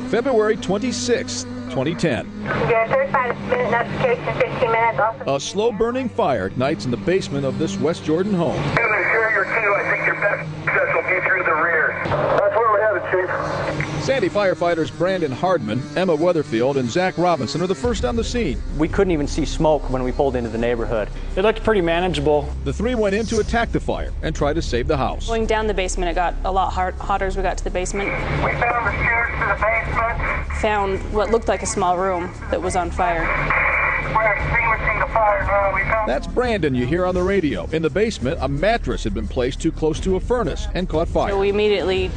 February 26, 2010. Minute notification, 15 minutes. Also. A slow-burning fire ignites in the basement of this West Jordan home. Interior 2, I think your best access will be through the rear. That's where we have it, Chief. Sandy firefighters Brandon Hardman, Emma Weatherfield, and Zach Robinson are the first on the scene. We couldn't even see smoke when we pulled into the neighborhood. It looked pretty manageable. The three went in to attack the fire and try to save the house. Going down the basement, it got a lot hotter as we got to the basement. We found the stairs to the basement. Found what looked like a small room that was on fire. We're extinguishing the fire now. We found... That's Brandon you hear on the radio. In the basement, a mattress had been placed too close to a furnace and caught fire. So we immediately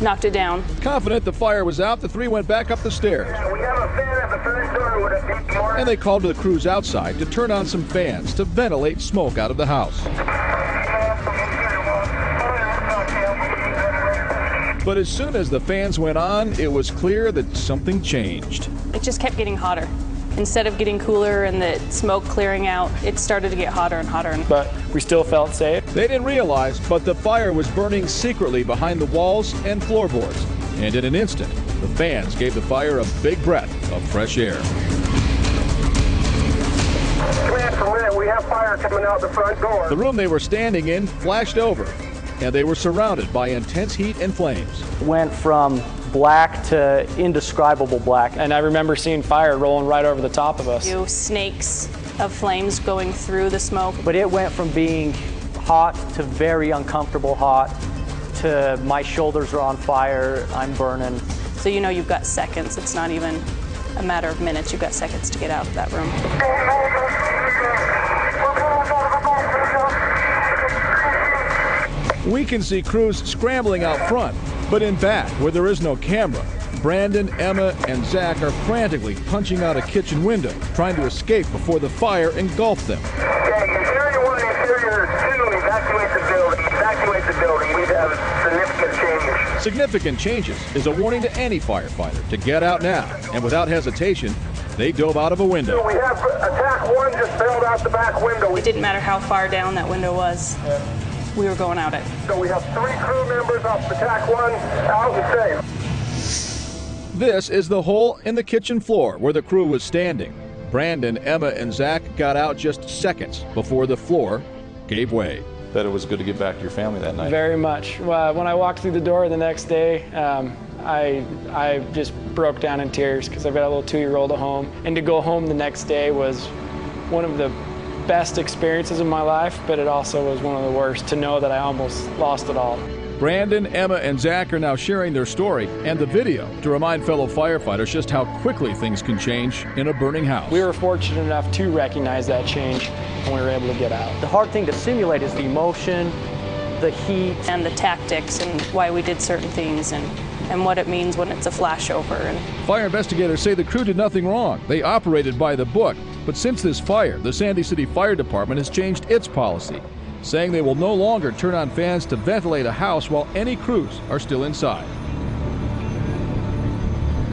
knocked it down. Confident the fire was out, the three went back up the stairs. We have a fan at the front door. Would it be more? And they called to the crews outside to turn on some fans to ventilate smoke out of the house. But as soon as the fans went on, it was clear that something changed. It just kept getting hotter. Instead of getting cooler and the smoke clearing out, it started to get hotter and hotter. But we still felt safe. They didn't realize, but the fire was burning secretly behind the walls and floorboards. And in an instant, the fans gave the fire a big breath of fresh air. Command from there. We have fire coming out the front door. The room they were standing in flashed over, and they were surrounded by intense heat and flames. Went from black to indescribable black. And I remember seeing fire rolling right over the top of us. Snakes of flames going through the smoke. But it went from being hot to very uncomfortable hot to my shoulders are on fire, I'm burning. So you know you've got seconds. It's not even a matter of minutes. You've got seconds to get out of that room. We can see crews scrambling out front, but in back, where there is no camera, Brandon, Emma, and Zach are frantically punching out a kitchen window, trying to escape before the fire engulfed them. Okay, Interior 1 and Interior 2, evacuate the building. Evacuate the building. We have significant changes. Significant changes is a warning to any firefighter to get out now, and without hesitation, they dove out of a window. We have attack 1 just bailed out the back window. It didn't matter how far down that window was. We were going out it. So we have 3 crew members off attack 1 out and safe. This is the hole in the kitchen floor where the crew was standing. Brandon, Emma, and Zach got out just seconds before the floor gave way. Bet it was good to get back to your family that night. Very much. When I walked through the door the next day, I just broke down in tears because I've got a little 2-year-old at home. And to go home the next day was one of the best experiences of my life, but it also was one of the worst to know that I almost lost it all. Brandon, Emma, and Zach are now sharing their story and the video to remind fellow firefighters just how quickly things can change in a burning house. We were fortunate enough to recognize that change when we were able to get out. The hard thing to simulate is the emotion, the heat. And the tactics and why we did certain things and what it means when it's a flashover. Fire investigators say the crew did nothing wrong. They operated by the book. But since this fire, the Sandy City Fire Department has changed its policy, saying they will no longer turn on fans to ventilate a house while any crews are still inside.